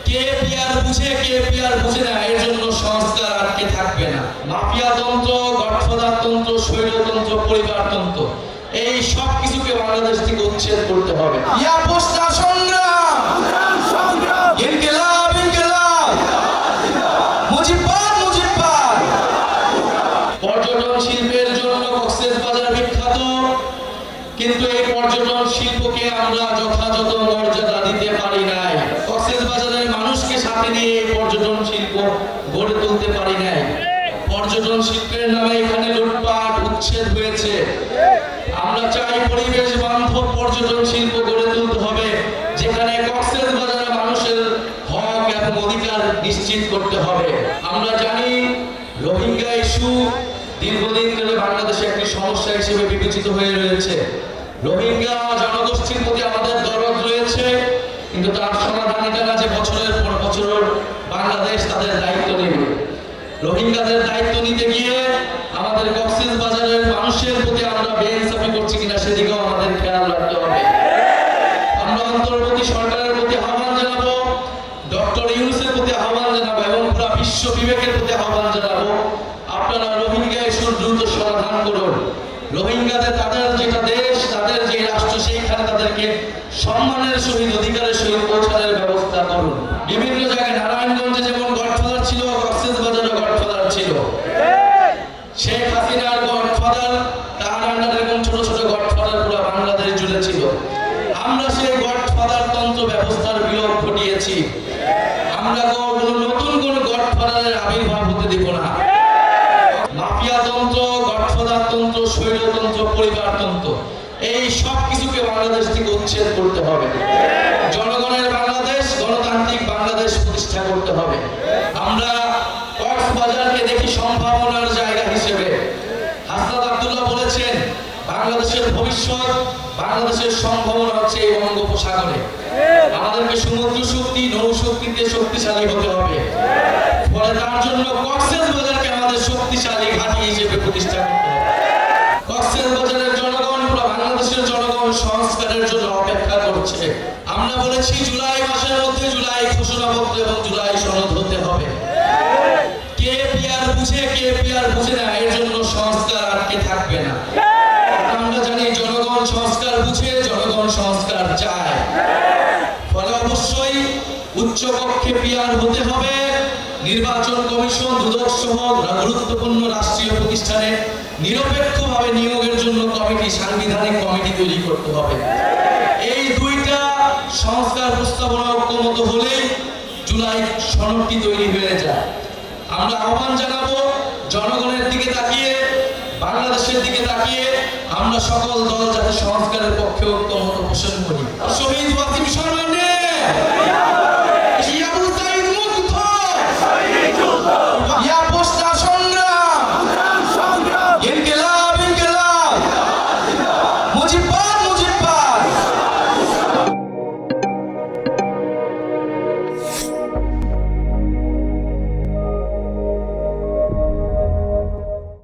কে peer বুঝে কে peer বুঝে না, এর জন্য সংস্কার আটকে থাকবে না। মাফিয়া তন্ত্র, গডফাদার তন্ত্র, স্বৈরতন্ত্র, পরিবারতন্ত্র, এই সব কিছুকে বাংলাদেশ থেকে উচ্ছেদ করতে হবে। ইয়া পোস্টা সংগ্রাম, ইনকিলাব ইনকিলাব, মুজিববাদ মুজিববাদ। পর্যটন শিল্পের জন্য কক্সবাজার বিখ্যাত, কিন্তু এই পর্যটন শিল্পকে আমরা যথাযথ মর্যাদা দিতে পারি নাই। কক্সবাজারের মানুষকে সাথে নিয়ে এই পর্যটন শিল্প গড়ে তুলতে পারি নাই। পর্যটন শিল্পের নামে এখানে লুটপাট উচ্ছেদ হয়েছে। আমরা চাই পরিবেশ বান্ধব পর্যটন শিল্প গড়ে তুলতে হবে, যেখানে কক্সবাজারের মানুষের হক এবং অধিকার নিশ্চিত করতে হবে। আমরা জানি রোহিঙ্গা ইস্যু দীর্ঘদিন ধরে বাংলাদেশে একটি সমস্যা হিসেবে বিবেচিত হয়ে রয়েছে। রোহিঙ্গা জনগোষ্ঠীর প্রতি আমাদের দরদ রয়েছে, কিন্তু তার সমাধান এটা না যে বছরের পর বছর বাংলাদেশ তাদের দায়িত্ব নেবে। রোহিঙ্গাদের দায়িত্ব নিতে গিয়ে আমাদের কক্সবাজারের মানুষের প্রতি আমরা বেইনসাফি করছি কিনা সেদিকেও আমাদের খেয়াল রাখতে হবে। আমরা অন্তর্বর্তী সরকারের প্রতি আহ্বান জানাবো, ডক্টর ইউনূসের প্রতি আহ্বান জানাবো এবং পুরো বিশ্ব বিবেকের প্রতি আহ্বান জানাবো, আপনারা রোহিঙ্গা ইস্যুর দ্রুত সমাধান করুন। রোহিঙ্গাদের তাদের যেটা দেশ, তাদের যে রাষ্ট্র, সেইখানে তাদেরকে সম্মানের সহিত অধিকারের সহিত পৌঁছানোর ব্যবস্থা করুন। বিভিন্ন জায়গায় নারায়ণগঞ্জে যেমন গডফাদার ছিল, কক্সবাজারে গডফাদার ছিল। শেখ হাসিনার গডফাদার, তার আন্ডারে এরকম ছোট ছোট গডফাদার পুরো বাংলাদেশ জুড়ে ছিল। আমরা সেই গডফাদার তন্ত্র ব্যবস্থার বিলোপ ঘটিয়েছি। আমরা নতুন কোন গডফাদারের আবির্ভাব হতে দেব না। মাফিয়া তন্ত্র, গডফাদার তন্ত্র, স্বৈরতন্ত্র, পরিবারতন্ত্র, এই সব কিছুকে বাংলাদেশ থেকে উচ্ছেদ করতে হবে। জনগণের বাংলাদেশ, গণতান্ত্রিক বাংলাদেশ প্রতিষ্ঠা করতে হবে। আমরা কক্সবাজারকে দেখি সম্ভাবনার জায়গা হিসেবে। হাসনাত আব্দুল্লাহ বলেছেন, বাংলাদেশের ভবিষ্যৎ, বাংলাদেশের সম্ভাবনা হচ্ছে এই বঙ্গোপসাগরে। আমাদেরকে সমুদ্র শক্তি, নৌ শক্তিতে শক্তিশালী হতে হবে। ফলে তার জন্য কক্সবাজারকে আমাদের শক্তিশালী ঘাঁটি হিসেবে প্রতিষ্ঠা করতে হবে। কক্সবাজারের জনগণ, পুরো বাংলাদেশের জনগণ সংস্কারের জন্য অপেক্ষা করছে। আমরা বলেছি জুলাই মাসের মধ্যে জুলাই ঘোষণাপত্র এবং জুলাই সনদ হতে হবে। কে পিয়ার বুঝে কে পিয়ার বুঝে না, এর জন্য সংস্কার আটকে থাকবে না। আমরা জানি জনগণ সংস্কার বুঝে, জনগণ সংস্কার চায়। ফলে অবশ্যই উচ্চকক্ষে পিয়ার হতে হবে। নির্বাচন কমিশন, দুদক সহ গুরুত্বপূর্ণ রাষ্ট্রীয় প্রতিষ্ঠানে নিরপেক্ষভাবে নিয়োগের জন্য কমিটি, সাংবিধানিক কমিটি তৈরি করতে হবে। এই দুইটা সংস্কার প্রস্তাবনা ঐক্যমত হলেই জুলাই সনদটি তৈরি হয়ে যায়। আমরা আহ্বান জানাবো, জনগণের দিকে তাকিয়ে, বাংলাদেশের দিকে তাকিয়ে আমরা সকল দল যাতে সংস্কারের পক্ষে ঐক্যমত পোষণ করি। শহীদ